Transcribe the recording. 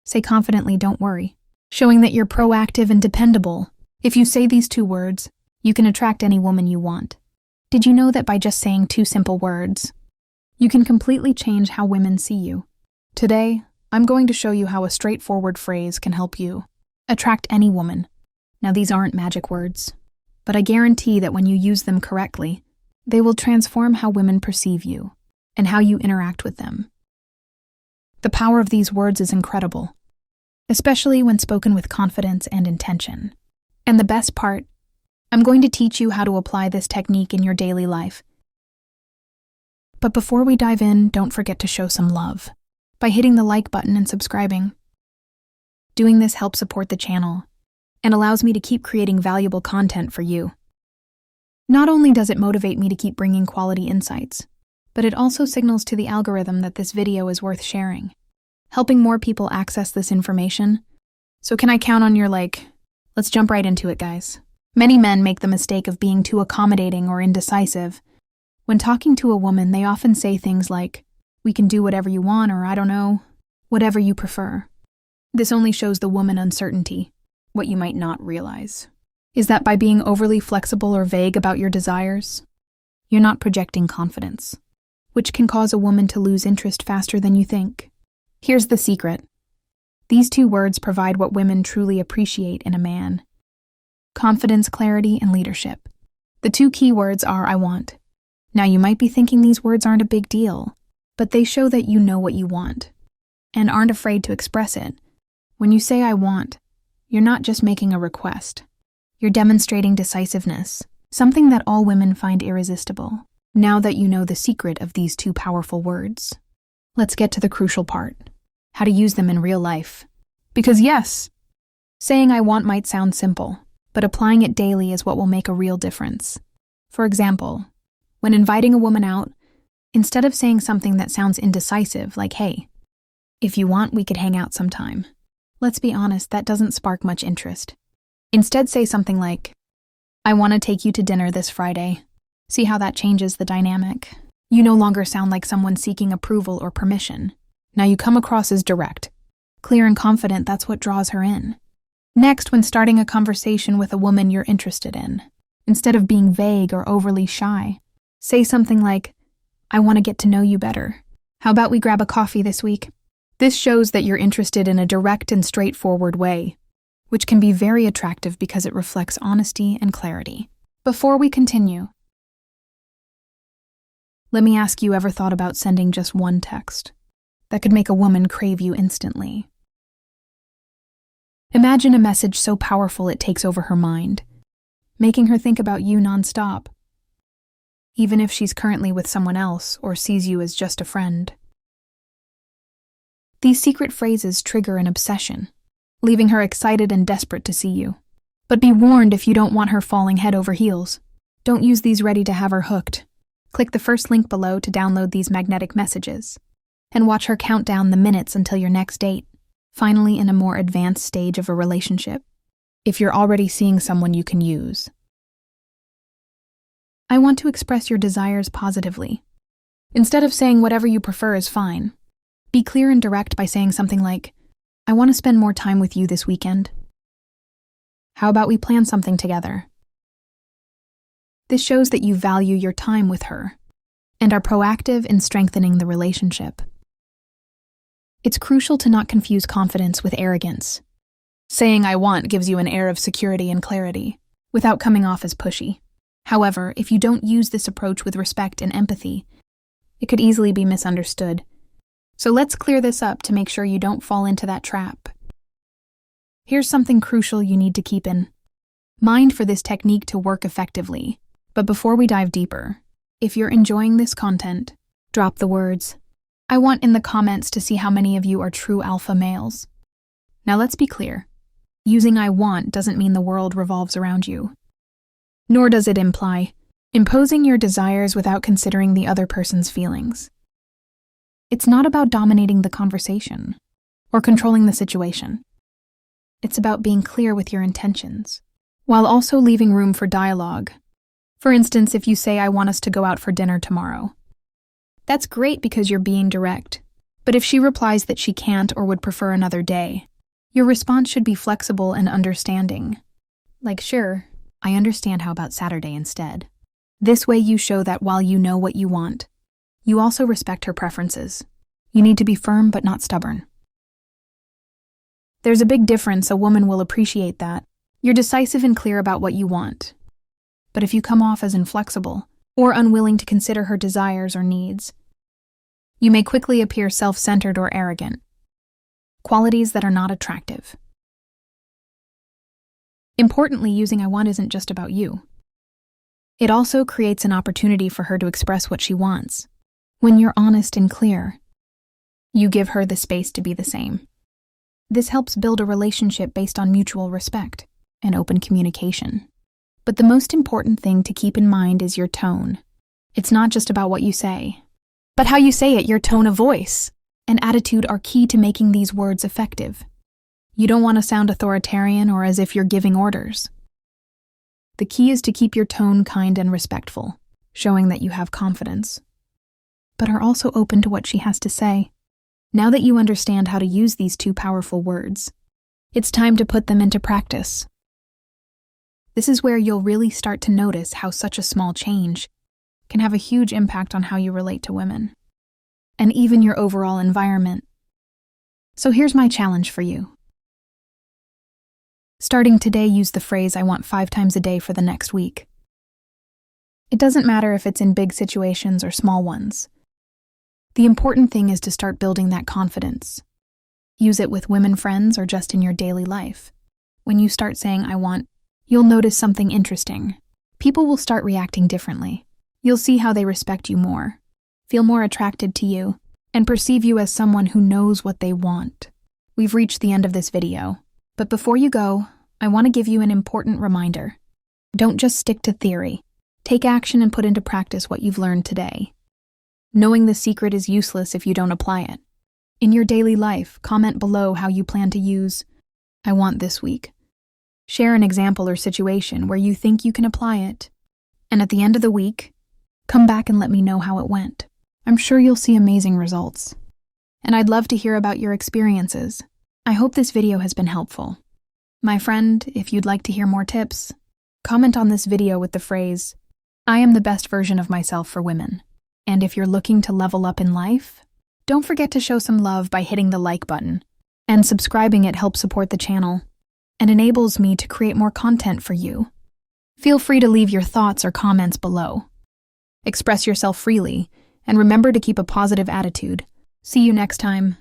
Say confidently, "Don't worry," showing that you're proactive and dependable. If you say these 2 words, you can attract any woman you want. Did you know that by just saying 2 simple words, you can completely change how women see you? Today, I'm going to show you how a straightforward phrase can help you attract any woman. Now, these aren't magic words, but I guarantee that when you use them correctly, they will transform how women perceive you and how you interact with them. The power of these words is incredible, especially when spoken with confidence and intention. And the best part, I'm going to teach you how to apply this technique in your daily life. But before we dive in, don't forget to show some love by hitting the like button and subscribing. Doing this helps support the channel and allows me to keep creating valuable content for you. Not only does it motivate me to keep bringing quality insights, but it also signals to the algorithm that this video is worth sharing, helping more people access this information. So can I count on your like? Let's jump right into it, guys. Many men make the mistake of being too accommodating or indecisive. When talking to a woman, they often say things like, "We can do whatever you want," or "I don't know, whatever you prefer." This only shows the woman uncertainty. What you might not realize is that by being overly flexible or vague about your desires, you're not projecting confidence, which can cause a woman to lose interest faster than you think. Here's the secret. These 2 words provide what women truly appreciate in a man: confidence, clarity, and leadership. The 2 key words are "I want." Now, you might be thinking these words aren't a big deal, but they show that you know what you want and aren't afraid to express it. When you say "I want," you're not just making a request. You're demonstrating decisiveness, something that all women find irresistible. Now that you know the secret of these 2 powerful words, let's get to the crucial part: how to use them in real life. Because yes, saying "I want" might sound simple, but applying it daily is what will make a real difference. For example, when inviting a woman out, instead of saying something that sounds indecisive, like, "Hey, if you want, we could hang out sometime," let's be honest, that doesn't spark much interest. Instead, say something like, "I want to take you to dinner this Friday." See how that changes the dynamic? You no longer sound like someone seeking approval or permission. Now you come across as direct, clear and confident. That's what draws her in. Next, when starting a conversation with a woman you're interested in, instead of being vague or overly shy, say something like, "I want to get to know you better. How about we grab a coffee this week?" This shows that you're interested in a direct and straightforward way, which can be very attractive because it reflects honesty and clarity. Before we continue, let me ask you, ever thought about sending just 1 text that could make a woman crave you instantly? Imagine a message so powerful it takes over her mind, making her think about you nonstop, even if she's currently with someone else or sees you as just a friend. These secret phrases trigger an obsession, leaving her excited and desperate to see you. But be warned if you don't want her falling head over heels. Don't use these ready to have her hooked. Click the first link below to download these magnetic messages, and watch her count down the minutes until your next date, finally in a more advanced stage of a relationship, if you're already seeing someone you can use. I want to express your desires positively. Instead of saying "whatever you prefer is fine," be clear and direct by saying something like, "I want to spend more time with you this weekend. How about we plan something together?" This shows that you value your time with her and are proactive in strengthening the relationship. It's crucial to not confuse confidence with arrogance. Saying "I want" gives you an air of security and clarity, without coming off as pushy. However, if you don't use this approach with respect and empathy, it could easily be misunderstood. So let's clear this up to make sure you don't fall into that trap. Here's something crucial you need to keep in mind for this technique to work effectively. But before we dive deeper, if you're enjoying this content, drop the words "I want" in the comments to see how many of you are true alpha males. Now let's be clear. Using "I want" doesn't mean the world revolves around you. Nor does it imply imposing your desires without considering the other person's feelings. It's not about dominating the conversation or controlling the situation. It's about being clear with your intentions, while also leaving room for dialogue. For instance, if you say "I want us to go out for dinner tomorrow," that's great because you're being direct. But if she replies that she can't or would prefer another day, your response should be flexible and understanding. Like, sure, I understand, how about Saturday instead? This way you show that while you know what you want, you also respect her preferences. You need to be firm but not stubborn. There's a big difference. A woman will appreciate that. You're decisive and clear about what you want. But if you come off as inflexible or unwilling to consider her desires or needs, you may quickly appear self-centered or arrogant, qualities that are not attractive. Importantly, using I want isn't just about you. It also creates an opportunity for her to express what she wants. When you're honest and clear, you give her the space to be the same. This helps build a relationship based on mutual respect and open communication. But the most important thing to keep in mind is your tone. It's not just about what you say, but how you say it. Your tone of voice and attitude are key to making these words effective. You don't want to sound authoritarian or as if you're giving orders. The key is to keep your tone kind and respectful, showing that you have confidence, but are also open to what she has to say. Now that you understand how to use these two powerful words, it's time to put them into practice. This is where you'll really start to notice how such a small change can have a huge impact on how you relate to women, and even your overall environment. So here's my challenge for you. Starting today, use the phrase, I want 5 times a day for the next week. It doesn't matter if it's in big situations or small ones. The important thing is to start building that confidence. Use it with women friends or just in your daily life. When you start saying, I want, you'll notice something interesting. People will start reacting differently. You'll see how they respect you more, feel more attracted to you, and perceive you as someone who knows what they want. We've reached the end of this video. But before you go, I want to give you an important reminder. Don't just stick to theory. Take action and put into practice what you've learned today. Knowing the secret is useless if you don't apply it. In your daily life, comment below how you plan to use I want this week. Share an example or situation where you think you can apply it. And at the end of the week, come back and let me know how it went. I'm sure you'll see amazing results. And I'd love to hear about your experiences. I hope this video has been helpful. My friend, if you'd like to hear more tips, comment on this video with the phrase, I am the best version of myself for women. And if you're looking to level up in life, don't forget to show some love by hitting the like button. And subscribing. It helps support the channel and enables me to create more content for you. Feel free to leave your thoughts or comments below. Express yourself freely, and remember to keep a positive attitude. See you next time.